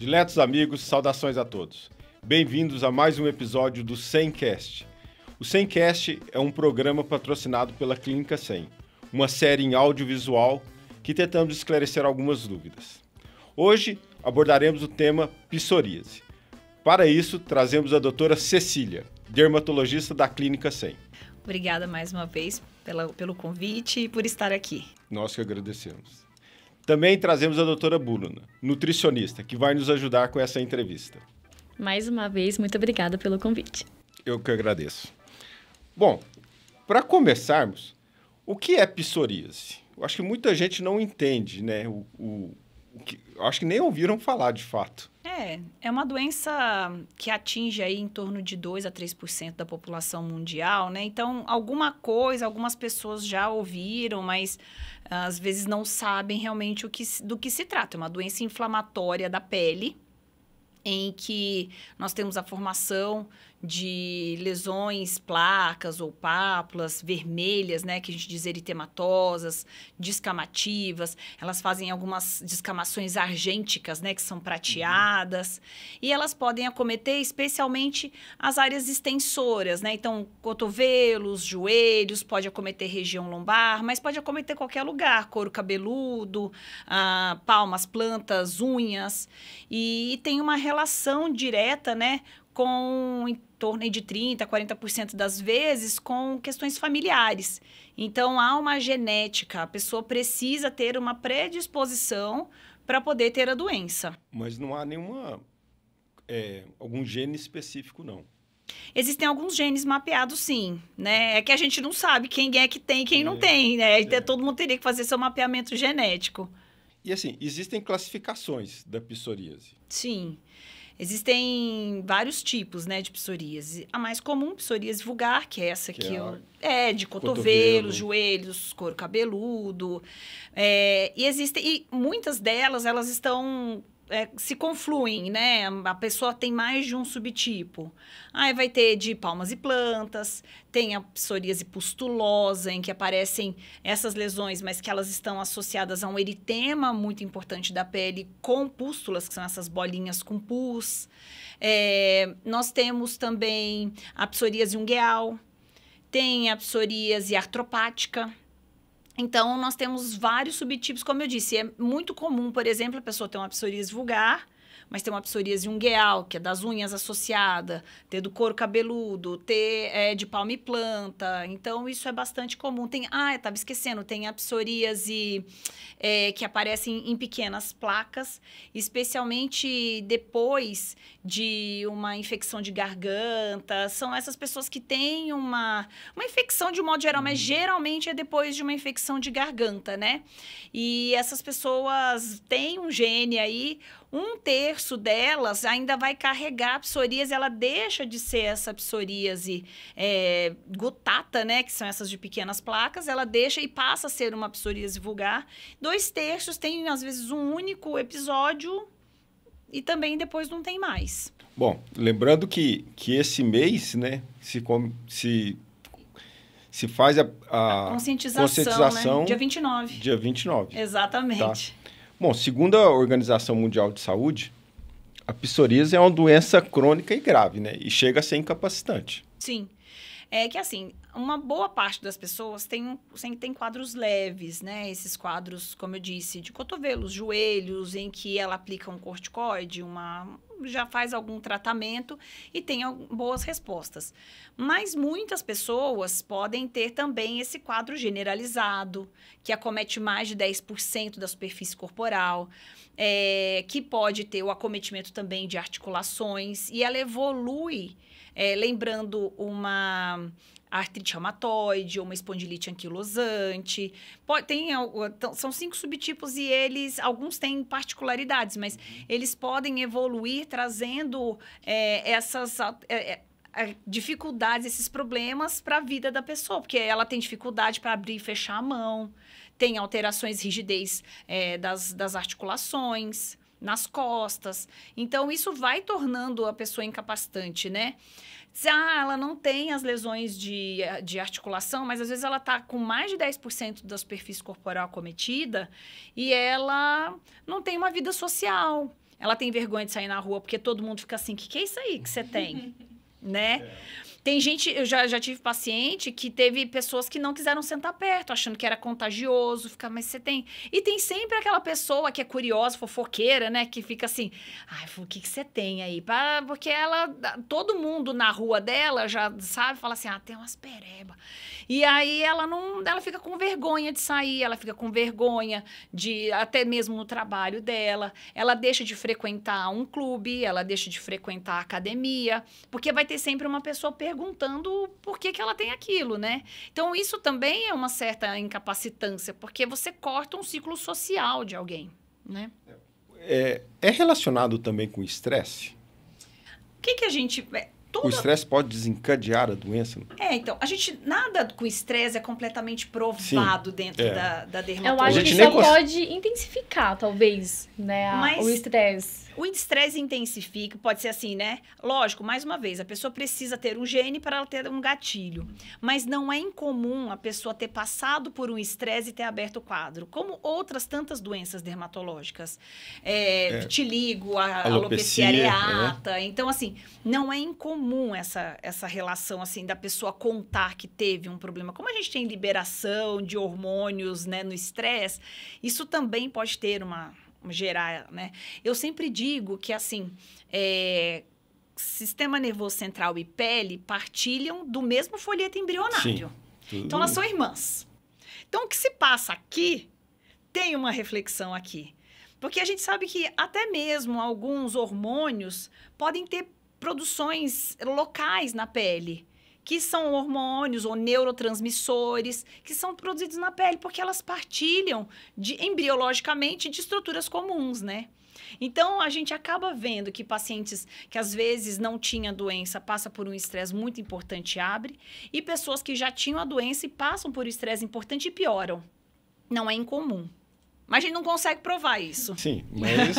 Diletos amigos, saudações a todos. Bem-vindos a mais um episódio do 100cast. O 100cast é um programa patrocinado pela Clínica 100, uma série em audiovisual que tentamos esclarecer algumas dúvidas. Hoje abordaremos o tema psoríase. Para isso, trazemos a doutora Cecília, dermatologista da Clínica 100. Obrigada mais uma vez pelo convite e por estar aqui. Nós que agradecemos. Também trazemos a doutora Bruna, nutricionista, que vai nos ajudar com essa entrevista. Mais uma vez, muito obrigada pelo convite. Eu que agradeço. Bom, para começarmos, o que é psoríase? Eu acho que muita gente não entende, né? Acho que nem ouviram falar de fato. É uma doença que atinge aí em torno de 2 a 3% da população mundial, né? Então, algumas pessoas já ouviram, mas às vezes não sabem realmente do que se trata. É uma doença inflamatória da pele, em que nós temos a formação de lesões, placas ou pápulas vermelhas, né, que a gente diz eritematosas, descamativas. Elas fazem algumas descamações argênticas, né, que são prateadas. E elas podem acometer especialmente as áreas extensoras, né? Então, cotovelos, joelhos, pode acometer região lombar, mas pode acometer qualquer lugar, couro cabeludo, palmas, plantas, unhas. E tem uma relação direta, né, com em torno de 30% a 40% das vezes com questões familiares. Então, há uma genética, a pessoa precisa ter uma predisposição para poder ter a doença. Mas não há algum gene específico, não. Existem alguns genes mapeados, sim, né? É que a gente não sabe quem é que tem e quem não tem, né? Todo mundo teria que fazer seu mapeamento genético. E assim, existem classificações da psoríase? Sim. Existem vários tipos, né, de psoríase. A mais comum, psoríase vulgar, que é essa que de cotovelos, joelhos, couro cabeludo. E muitas delas, elas estão... se confluem, né? A pessoa tem mais de um subtipo. Aí vai ter de palmas e plantas, tem a psoríase pustulosa, em que aparecem essas lesões, mas que elas estão associadas a um eritema muito importante da pele com pústulas, que são essas bolinhas com pus. Nós temos também a psoríase ungueal, tem a psoríase artropática. Então, nós temos vários subtipos, como eu disse. É muito comum, por exemplo, a pessoa ter uma psoríase vulgar, mas ter uma psoríase ungueal, que é das unhas associada, ter do couro cabeludo, ter de palma e planta. Então, isso é bastante comum. Estava esquecendo, tem a psoríase que aparece em pequenas placas, especialmente depois de uma infecção de garganta. São essas pessoas que têm uma infecção de um modo geral, mas geralmente é depois de uma infecção de garganta, né? E essas pessoas têm um gene aí, 1/3 delas ainda vai carregar a psoríase, ela deixa de ser essa psoríase gutata, né, que são essas de pequenas placas, ela deixa e passa a ser uma psoríase vulgar. 2/3 tem, às vezes, um único episódio e também depois não tem mais. Bom, lembrando que esse mês, né, se faz a conscientização, né? Dia 29. Dia 29. Exatamente. Tá? Bom, segundo a Organização Mundial de Saúde, a psoríase é uma doença crônica e grave, né? E chega a ser incapacitante. Sim. É que, assim, uma boa parte das pessoas tem quadros leves, né? Esses quadros, como eu disse, de cotovelos, joelhos, em que ela aplica um corticoide, já faz algum tratamento e tem boas respostas. Mas muitas pessoas podem ter também esse quadro generalizado, que acomete mais de 10% da superfície corporal, que pode ter o acometimento também de articulações, e ela evolui, lembrando uma artrite reumatoide ou uma espondilite anquilosante. São 5 subtipos e alguns têm particularidades, mas eles podem evoluir trazendo essas dificuldades, esses problemas para a vida da pessoa, porque ela tem dificuldade para abrir e fechar a mão, tem alterações, rigidez das articulações, nas costas. Então, isso vai tornando a pessoa incapacitante, né? Ela não tem as lesões de articulação, mas às vezes ela está com mais de 10% da superfície corporal acometida e ela não tem uma vida social. Ela tem vergonha de sair na rua porque todo mundo fica assim, que é isso aí que você tem? Né? Tem gente, eu já tive paciente que teve pessoas que não quiseram sentar perto, achando que era contagioso, fica, mas você tem... E tem sempre aquela pessoa que é curiosa, fofoqueira, né? Que fica assim, ai, o que você tem aí? Porque todo mundo na rua dela já sabe, fala assim, tem umas pereba. E aí ela fica com vergonha de sair, ela fica com vergonha de, até mesmo no trabalho dela, ela deixa de frequentar um clube, ela deixa de frequentar a academia, porque vai ter sempre uma pessoa perguntando por que ela tem aquilo, né? Então, isso também é uma certa incapacitância, porque você corta um ciclo social de alguém, né? É relacionado também com o estresse? O que a gente... O estresse pode desencadear a doença? Então, nada com estresse é completamente provado dentro da dermatologia. Eu acho que só pode intensificar, talvez, né, o estresse. O estresse intensifica, pode ser assim, né? Lógico, mais uma vez, a pessoa precisa ter um gene para ela ter um gatilho. Mas não é incomum a pessoa ter passado por um estresse e ter aberto o quadro. Como outras tantas doenças dermatológicas. Vitiligo, alopecia areata. Né? Então, assim, não é incomum essa relação, assim, da pessoa contar que teve um problema. Como a gente tem liberação de hormônios, né, no estresse, isso também pode ter gerar, né? Eu sempre digo que, assim, sistema nervoso central e pele partilham do mesmo folheto embrionário. Sim. Então, elas são irmãs. Então, o que se passa aqui, tem uma reflexão aqui. Porque a gente sabe que até mesmo alguns hormônios podem ter produções locais na pele, que são hormônios ou neurotransmissores que são produzidos na pele, porque elas partilham embriologicamente de estruturas comuns, né? Então, a gente acaba vendo que pacientes que às vezes não tinham doença passam por um estresse muito importante e abre, e pessoas que já tinham a doença e passam por um estresse importante e pioram. Não é incomum. Mas a gente não consegue provar isso. Sim, mas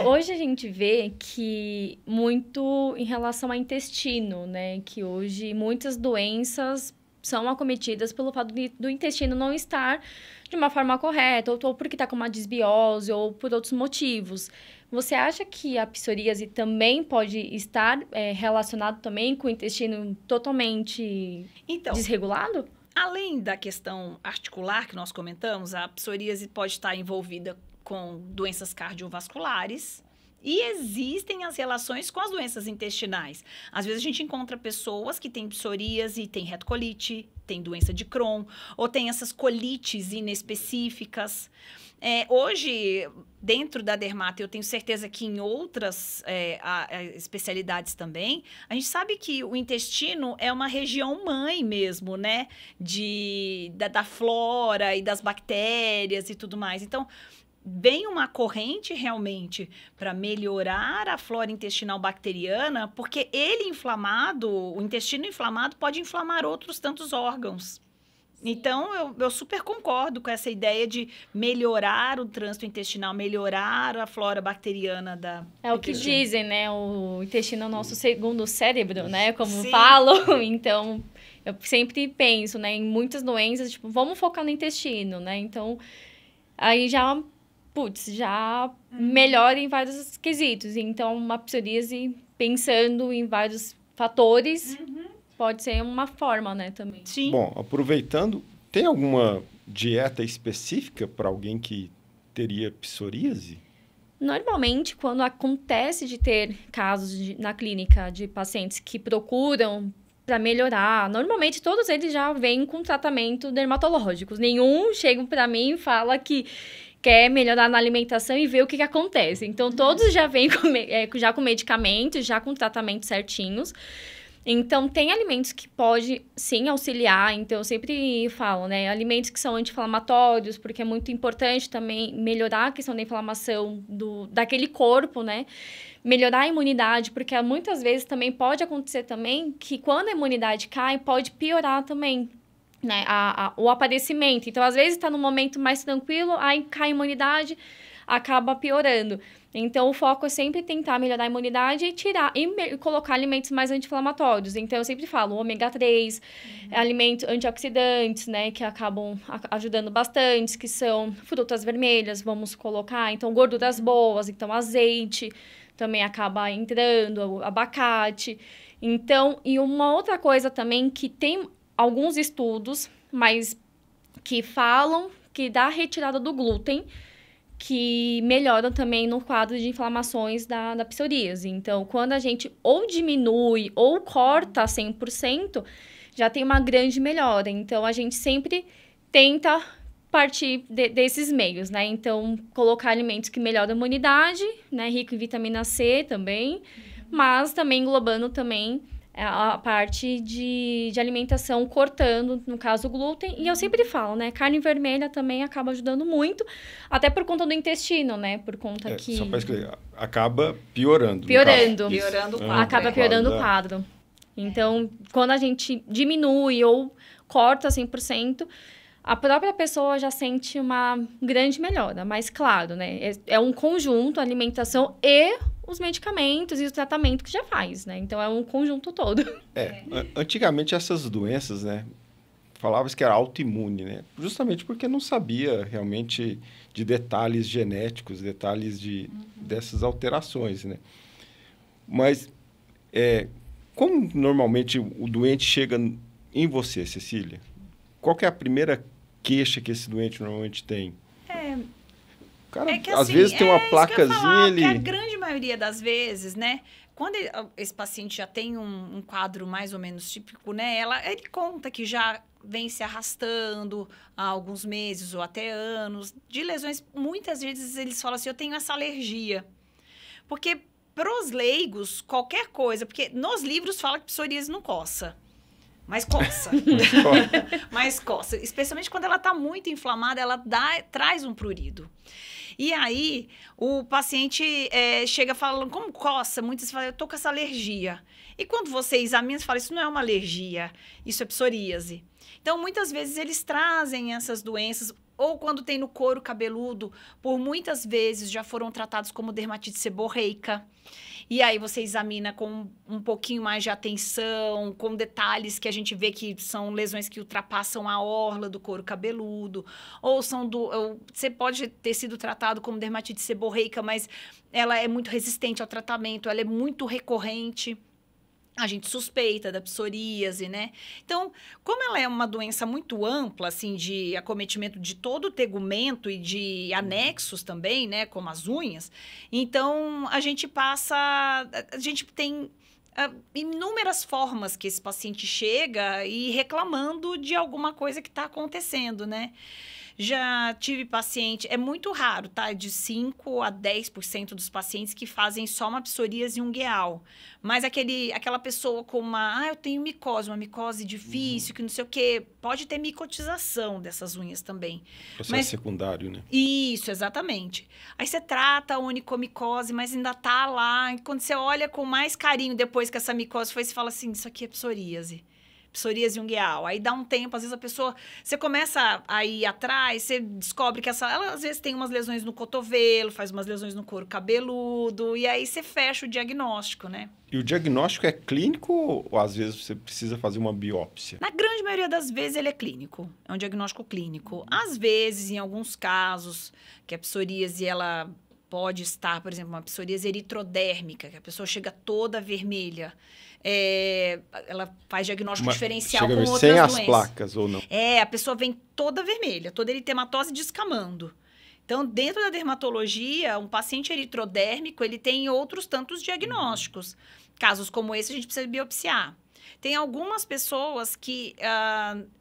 Hoje a gente vê que muito em relação ao intestino, né? Que hoje muitas doenças são acometidas pelo fato do intestino não estar de uma forma correta, ou porque está com uma desbiose, ou por outros motivos. Você acha que a psoríase também pode estar relacionado também com o intestino totalmente desregulado? Além da questão articular que nós comentamos, a psoríase pode estar envolvida com doenças cardiovasculares e existem as relações com as doenças intestinais. Às vezes a gente encontra pessoas que têm psoríase, têm retocolite, têm doença de Crohn, ou tem essas colites inespecíficas. Hoje, dentro da dermato, eu tenho certeza que em outras especialidades também, a gente sabe que o intestino é uma região mãe mesmo, né? Da flora e das bactérias e tudo mais. Então, vem uma corrente realmente para melhorar a flora intestinal bacteriana, porque o intestino inflamado pode inflamar outros tantos órgãos. Então, eu super concordo com essa ideia de melhorar o trânsito intestinal, melhorar a flora bacteriana da... É o que dizem, né? O intestino é o nosso segundo cérebro, né? Como falam. Então, eu sempre penso, né? Em muitas doenças, tipo, vamos focar no intestino, né? Então, aí já melhora em vários quesitos. Então, uma psoríase, pensando em vários fatores... Pode ser uma forma, né, também. Sim. Bom, aproveitando, tem alguma dieta específica para alguém que teria psoríase? Normalmente, quando acontece de ter casos na clínica de pacientes que procuram para melhorar, normalmente todos eles já vêm com tratamento dermatológicos. Nenhum chega para mim e fala que quer melhorar na alimentação e ver o que acontece. Então, todos já vêm já com medicamentos, já com tratamentos certinhos. Então, tem alimentos que pode, sim, auxiliar. Então, eu sempre falo, né? Alimentos que são anti-inflamatórios, porque é muito importante também melhorar a questão da inflamação daquele corpo, né? Melhorar a imunidade, porque muitas vezes também pode acontecer também que quando a imunidade cai, pode piorar também, né? O aparecimento. Então, às vezes, está num momento mais tranquilo, aí cai a imunidade... acaba piorando. Então, o foco é sempre tentar melhorar a imunidade e tirar e colocar alimentos mais anti-inflamatórios. Então, eu sempre falo ômega 3, alimentos antioxidantes, né, que acabam ajudando bastante, que são frutas vermelhas, vamos colocar. Então, gorduras boas, então azeite também acaba entrando, abacate. Então, e uma outra coisa também que tem alguns estudos, mas que falam que dá retirada do glúten, que melhoram também no quadro de inflamações da psoríase. Então, quando a gente ou diminui ou corta 100%, já tem uma grande melhora. Então, a gente sempre tenta partir desses meios, né? Então, colocar alimentos que melhoram a imunidade, né? Rico em vitamina C também, mas também englobando também a parte de alimentação, cortando, no caso, o glúten. E eu sempre falo, né? Carne vermelha também acaba ajudando muito, até por conta do intestino, né? Por conta que... Só para escrever, acaba piorando. Piorando. Piorando o quadro. Acaba piorando o quadro. Então, quando a gente diminui ou corta 100%, a própria pessoa já sente uma grande melhora. Mas, claro, né? É um conjunto, a alimentação e os medicamentos e o tratamento que já faz, né? Então, é um conjunto todo. Antigamente, essas doenças, né? Falava-se que era autoimune, né? Justamente porque não sabia realmente de detalhes genéticos, detalhes dessas alterações, né? Mas, como normalmente o doente chega em você, Cecília? Qual que é a primeira queixa que esse doente normalmente tem? O cara, que, às assim, vezes, tem uma placazinha ali. Que a grande maioria das vezes, né? Quando esse paciente já tem um quadro mais ou menos típico, né? Ele conta que já vem se arrastando há alguns meses ou até anos de lesões. Muitas vezes eles falam assim, eu tenho essa alergia. Porque para os leigos, qualquer coisa... Porque nos livros fala que psoríase não coça. Mas coça. Mas coça. Especialmente quando ela está muito inflamada, ela traz um prurido. E aí, o paciente chega falando, como coça? Muitas falam, eu tô com essa alergia. E quando você examina, você fala, isso não é uma alergia, isso é psoríase. Então, muitas vezes, eles trazem essas doenças, ou quando tem no couro cabeludo, por muitas vezes já foram tratados como dermatite seborreica. E aí você examina com um pouquinho mais de atenção, com detalhes que a gente vê que são lesões que ultrapassam a orla do couro cabeludo, ou você pode ter sido tratado como dermatite seborreica, mas ela é muito resistente ao tratamento, ela é muito recorrente. A gente suspeita da psoríase, né? Então, como ela é uma doença muito ampla, assim, de acometimento de todo o tegumento e de anexos também, né? Como as unhas. Então, a gente tem inúmeras formas que esse paciente chega e reclamando de alguma coisa que está acontecendo, né? Já tive paciente, é muito raro, tá? De 5 a 10% dos pacientes que fazem só uma psoríase ungueal. Mas aquela pessoa com eu tenho uma micose difícil, que não sei o quê, pode ter micotização dessas unhas também. Processo secundário, né? Isso, exatamente. Aí você trata a onicomicose, mas ainda tá lá. E quando você olha com mais carinho depois que essa micose foi, você fala assim, isso aqui é psoríase ungueal. Aí dá um tempo, às vezes a pessoa... Você começa a ir atrás, você descobre que ela às vezes tem umas lesões no cotovelo, faz umas lesões no couro cabeludo, e aí você fecha o diagnóstico, né? E o diagnóstico é clínico ou às vezes você precisa fazer uma biópsia? Na grande maioria das vezes ele é clínico, é um diagnóstico clínico. Às vezes, em alguns casos, que a psoríase, ela pode estar, por exemplo, uma psoríase eritrodérmica, que a pessoa chega toda vermelha. Ela faz diagnóstico diferencial com outras doenças. Sem as placas ou não? A pessoa vem toda vermelha, toda eritematose descamando. Então, dentro da dermatologia, um paciente eritrodérmico, ele tem outros tantos diagnósticos. Casos como esse, a gente precisa biopsiar. Tem algumas pessoas que,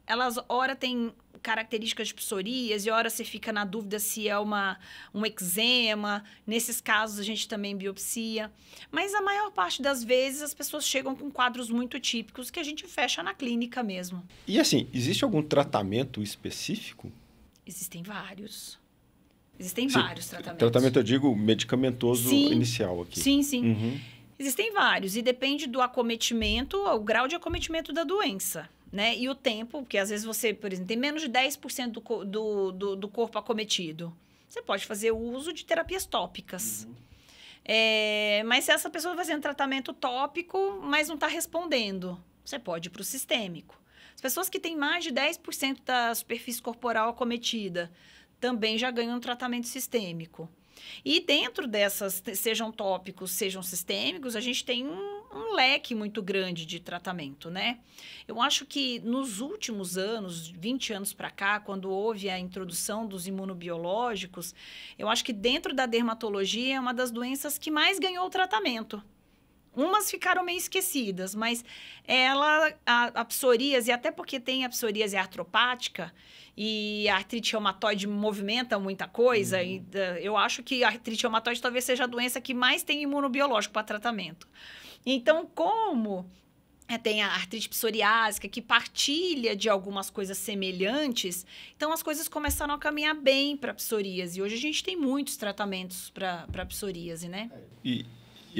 elas, ora, têm características de psoríase, e ora você fica na dúvida se é um eczema. Nesses casos, a gente também biopsia. Mas a maior parte das vezes, as pessoas chegam com quadros muito típicos que a gente fecha na clínica mesmo. E assim, existe algum tratamento específico? Existem vários. Existem vários tratamentos. Tratamento, eu digo, medicamentoso inicial aqui. Sim. Uhum. Existem vários. E depende do acometimento, o grau de acometimento da doença. Né? E o tempo, porque às vezes você, por exemplo, tem menos de 10% do corpo acometido. você pode fazer o uso de terapias tópicas. Mas se essa pessoa vai fazendo tratamento tópico, mas não está respondendo, você pode ir para o sistêmico. As pessoas que têm mais de 10% da superfície corporal acometida também já ganham um tratamento sistêmico. E dentro dessas, sejam tópicos, sejam sistêmicos, a gente tem um leque muito grande de tratamento, né? Eu acho que nos últimos anos, 20 anos para cá, quando houve a introdução dos imunobiológicos, eu acho que dentro da dermatologia é uma das doenças que mais ganhou tratamento. Umas ficaram meio esquecidas, mas a psoríase, até porque tem a psoríase artropática, e a artrite reumatoide movimenta muita coisa, e eu acho que a artrite reumatoide talvez seja a doença que mais tem imunobiológico para tratamento. Então, como tem a artrite psoriásica, que partilha de algumas coisas semelhantes, então as coisas começaram a caminhar bem para a psoríase. Hoje a gente tem muitos tratamentos para a psoríase, né? E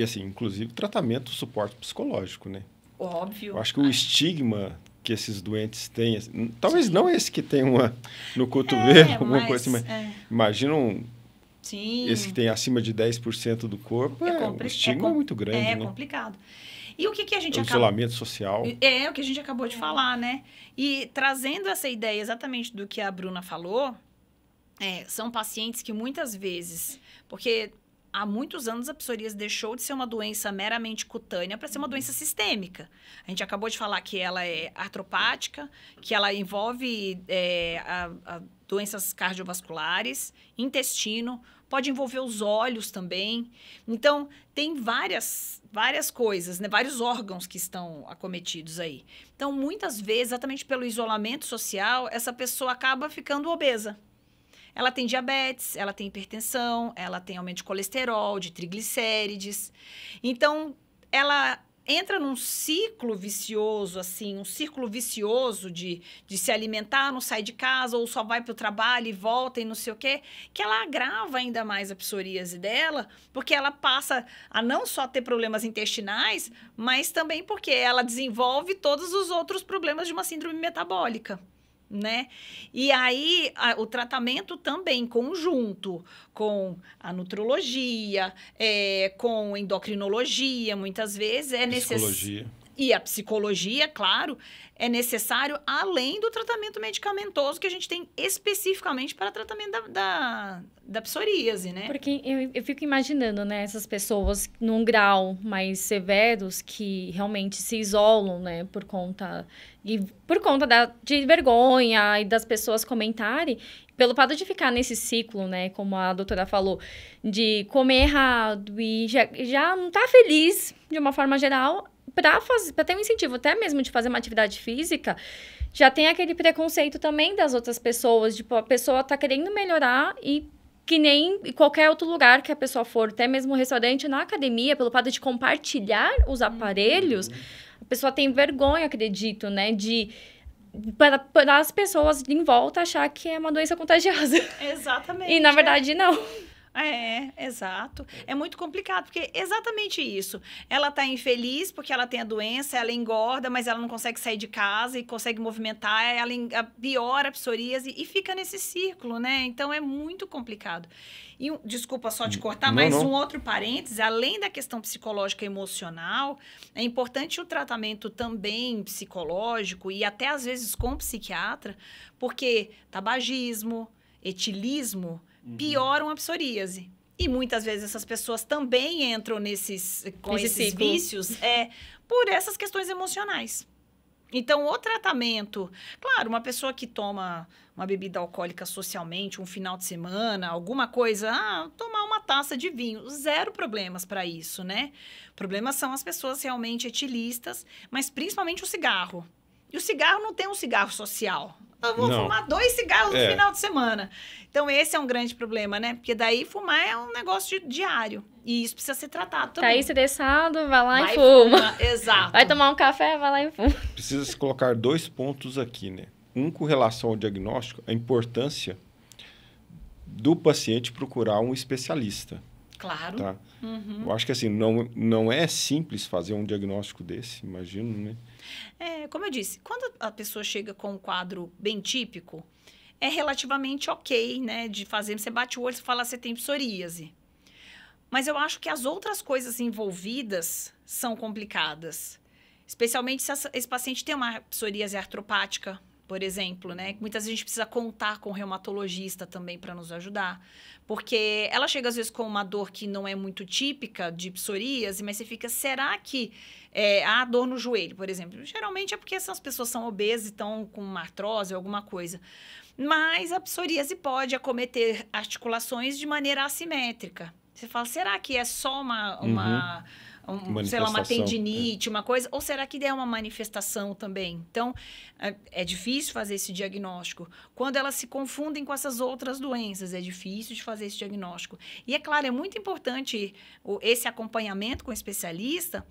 assim, inclusive tratamento, suporte psicológico, né? Óbvio. Eu acho que o estigma que esses doentes têm, assim, talvez não esse que tem uma no cotovelo, alguma coisa assim, mas imagina esse que tem acima de 10% do corpo, o estigma é muito grande, né? É complicado. E o que a gente isolamento social. É o que a gente acabou de falar, né? E trazendo essa ideia exatamente do que a Bruna falou, são pacientes que muitas vezes, porque há muitos anos a psoríase deixou de ser uma doença meramente cutânea para ser uma doença sistêmica. A gente acabou de falar que ela é artropática, que ela envolve doenças cardiovasculares, intestino, pode envolver os olhos também. Então, tem várias coisas, né? Vários órgãos que estão acometidos aí. Então, muitas vezes, exatamente pelo isolamento social, essa pessoa acaba ficando obesa. Ela tem diabetes, ela tem hipertensão, ela tem aumento de colesterol, de triglicérides. Então, ela entra num ciclo vicioso, assim, de se alimentar, não sai de casa, ou só vai para o trabalho e volta e não sei o quê, que ela agrava ainda mais a psoríase dela, porque ela passa a não só ter problemas intestinais, mas também porque ela desenvolve todos os outros problemas de uma síndrome metabólica, né? E aí, o tratamento também em conjunto com a nutrologia, com endocrinologia, muitas vezes é necessário. E a psicologia, claro, é necessário além do tratamento medicamentoso que a gente tem especificamente para tratamento da psoríase, né? Porque eu fico imaginando, né, essas pessoas num grau mais severos que realmente se isolam, né, por conta de vergonha e das pessoas comentarem, pelo fato de ficar nesse ciclo, né, como a doutora falou, de comer errado e já não tá feliz de uma forma geral, para ter um incentivo até mesmo de fazer uma atividade física, já tem aquele preconceito também das outras pessoas, tipo, a pessoa tá querendo melhorar e que nem em qualquer outro lugar que a pessoa for, até mesmo um restaurante, na academia, pelo fato de compartilhar os aparelhos, a pessoa tem vergonha, acredito, né, para as pessoas em volta achar que é uma doença contagiosa. Exatamente. E, na verdade, não. Exato. É muito complicado, porque é exatamente isso. Ela tá infeliz porque ela tem a doença, ela engorda, mas ela não consegue sair de casa e consegue movimentar, ela piora a psoríase e fica nesse círculo, né? Então, é muito complicado. E, desculpa só te cortar, um outro parênteses, além da questão psicológica e emocional, é importante o tratamento também psicológico e até, às vezes, com psiquiatra, porque tabagismo, etilismo, pioram a psoríase. E muitas vezes essas pessoas também entram esses vícios por essas questões emocionais. Então, o tratamento... Claro, uma pessoa que toma uma bebida alcoólica socialmente, um final de semana, alguma coisa... tomar uma taça de vinho. Zero problemas para isso, né? Problemas são as pessoas realmente etilistas, mas principalmente o cigarro. E o cigarro não tem um cigarro social. Eu vou fumar 2 cigarros no final de semana. Então, esse é um grande problema, né? Porque daí fumar é um negócio diário. E isso precisa ser tratado também. Tá aí estressado, vai lá e fuma. Exato. Vai tomar um café, vai lá e fuma. Precisa se colocar 2 pontos aqui, né? Um com relação ao diagnóstico, a importância do paciente procurar um especialista. Claro. Tá? Eu acho que assim, não é simples fazer um diagnóstico desse, imagino, né? Como eu disse, quando a pessoa chega com um quadro bem típico, é relativamente ok, né? De fazer, você bate o olho e fala, você tem psoríase. Mas eu acho que as outras coisas envolvidas são complicadas. Especialmente se esse paciente tem uma psoríase artropática, por exemplo, né? Muitas vezes a gente precisa contar com o reumatologista também para nos ajudar. Porque ela chega, às vezes, com uma dor que não é muito típica de psoríase, mas você fica, será que a dor no joelho, por exemplo? Geralmente é porque essas pessoas são obesas e estão com uma artrose ou alguma coisa. Mas a psoríase pode acometer articulações de maneira assimétrica. Você fala, será que é só sei lá, uma tendinite, uma coisa? Ou será que é uma manifestação também? Então, é difícil fazer esse diagnóstico. Quando elas se confundem com essas outras doenças, é difícil de fazer esse diagnóstico. E, é claro, é muito importante esse acompanhamento com o especialista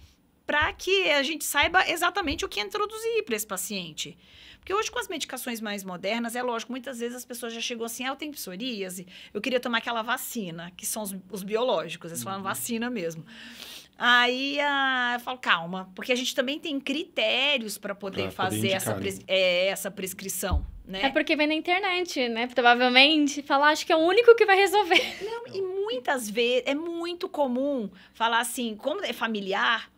para que a gente saiba exatamente o que introduzir para esse paciente. Porque hoje, com as medicações mais modernas, é lógico, muitas vezes as pessoas já chegam assim, eu tenho psoríase, eu queria tomar aquela vacina, que são os biológicos, eles falam vacina mesmo. Aí eu falo, calma, porque a gente também tem critérios para poder fazer essa prescrição, né? É porque vem na internet, né? Provavelmente, falar, acho que é o único que vai resolver. Não, e muitas vezes, é muito comum falar assim, como é familiar,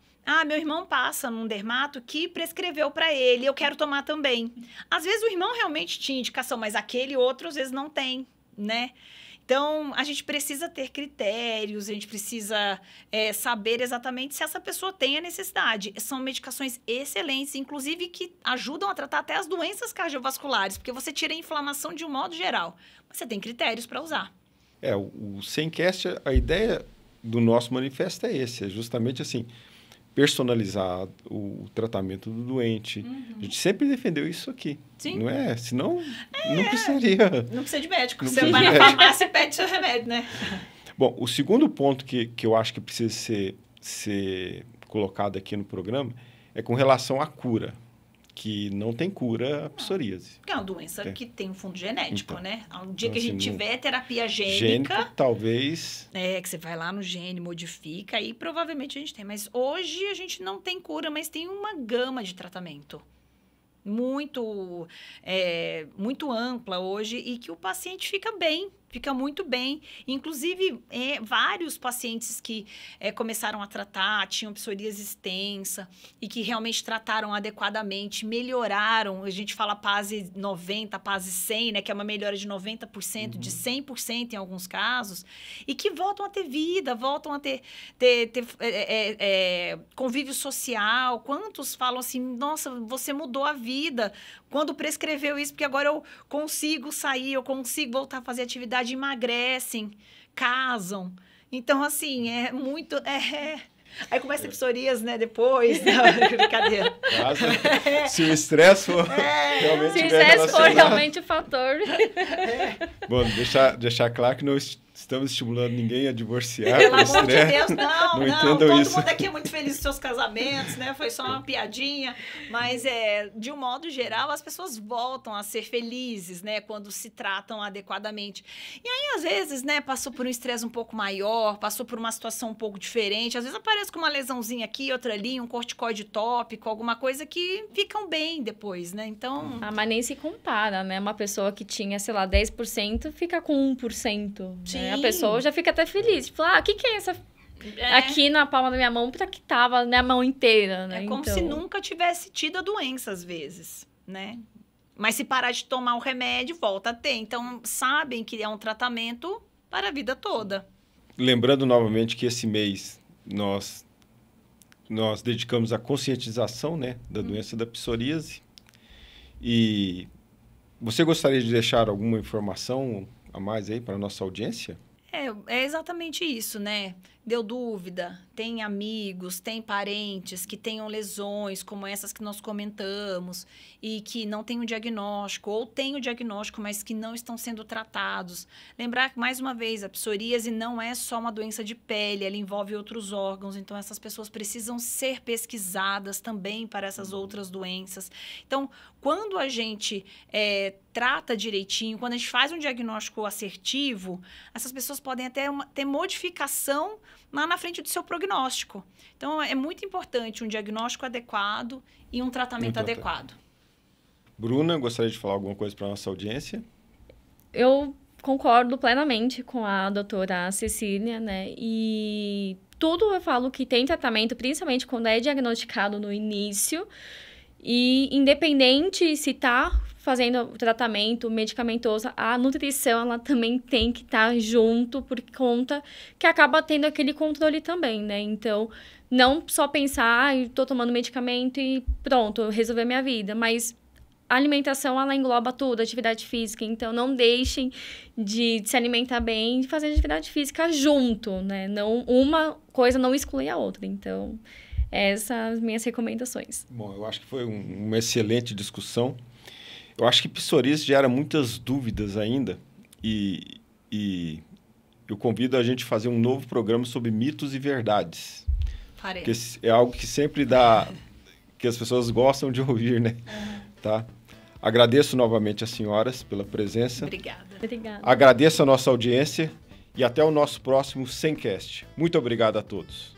meu irmão passa num dermato que prescreveu para ele, eu quero tomar também. Às vezes o irmão realmente tinha indicação, mas aquele outro às vezes não tem, né? Então, a gente precisa ter critérios, a gente precisa saber exatamente se essa pessoa tem a necessidade. São medicações excelentes, inclusive que ajudam a tratar até as doenças cardiovasculares, porque você tira a inflamação de um modo geral. Mas você tem critérios para usar. O Semcast, a ideia do nosso manifesto é esse, é justamente assim, personalizar o tratamento do doente. A gente sempre defendeu isso aqui. Sim. Não é? Senão, não precisaria. Não precisa de médico. Você vai na farmácia e pede seu remédio, né? Bom, o segundo ponto que eu acho que precisa ser colocado aqui no programa é com relação à cura, que não tem cura a psoríase. É uma doença que tem um fundo genético, então, né? Um dia que a gente tiver terapia gênica... talvez... que você vai lá no gene, modifica, e provavelmente a gente tem. Mas hoje a gente não tem cura, mas tem uma gama de tratamento muito ampla hoje e que o paciente fica bem, fica muito bem. Inclusive, vários pacientes que começaram a tratar, tinham psoríase extensa e que realmente trataram adequadamente, melhoraram. A gente fala PASI 90, PASI 100, né, que é uma melhora de 90%, de 100% em alguns casos, e que voltam a ter vida, voltam a ter convívio social. Quantos falam assim, nossa, você mudou a vida quando prescreveu isso, porque agora eu consigo sair, eu consigo voltar a fazer atividade, emagrecem, casam. Então, assim, é muito... Aí começa a psoríase, né, depois. Não, brincadeira. Se o estresse for realmente... Se o estresse for realmente o fator. Bom, deixar claro que não estamos estimulando ninguém a divorciar. Pelo amor de Deus, não. Todo isso. mundo aqui é muito feliz com seus casamentos, né? Foi só uma piadinha. Mas, de um modo geral, as pessoas voltam a ser felizes, né? Quando se tratam adequadamente. E aí, às vezes, né? Passou por um estresse um pouco maior, passou por uma situação um pouco diferente. Às vezes aparece com uma lesãozinha aqui, outra ali, um corticoide tópico, alguma coisa que ficam bem depois, né? Então... mas nem se compara, né? Uma pessoa que tinha, sei lá, 10% fica com 1%. Sim. Né? A pessoa já fica até feliz. Tipo, o que é essa... Aqui na palma da minha mão, pra que tava na mão inteira, né? É como se nunca tivesse tido a doença, às vezes, né? Mas se parar de tomar o remédio, volta a ter. Então, sabem que é um tratamento para a vida toda. Lembrando novamente que esse mês nós dedicamos à conscientização, né, da doença da psoríase. E você gostaria de deixar alguma informação a mais aí para a nossa audiência? É exatamente isso, né? Deu dúvida, tem amigos, tem parentes que tenham lesões como essas que nós comentamos e que não têm o diagnóstico, ou têm o diagnóstico, mas que não estão sendo tratados. Lembrar que, mais uma vez, a psoríase não é só uma doença de pele, ela envolve outros órgãos, então essas pessoas precisam ser pesquisadas também para essas outras doenças. Então, quando a gente trata direitinho, quando a gente faz um diagnóstico assertivo, essas pessoas podem até ter modificação lá na frente do seu prognóstico. Então, é muito importante um diagnóstico adequado e um tratamento adequado. Bruna, gostaria de falar alguma coisa para a nossa audiência? eu concordo plenamente com a doutora Cecília, né? E tudo eu falo que tem tratamento, principalmente quando é diagnosticado no início. E independente se está fazendo o tratamento medicamentoso, a nutrição ela também tem que estar junto, por conta que acaba tendo aquele controle também, né? Então, não só pensar, estou tomando medicamento e pronto, resolver minha vida, mas a alimentação, ela engloba tudo, atividade física, então não deixem de se alimentar bem e fazer atividade física junto, né? Não, uma coisa não exclui a outra, então essas são as minhas recomendações. Bom, eu acho que foi uma excelente discussão. Eu acho que psoríase gera muitas dúvidas ainda e eu convido a gente a fazer um novo programa sobre mitos e verdades. Farei. Porque é algo que sempre dá, que as pessoas gostam de ouvir, né? Tá? Agradeço novamente às senhoras pela presença. Obrigada. Agradeço a nossa audiência e até o nosso próximo Semcast. Muito obrigado a todos.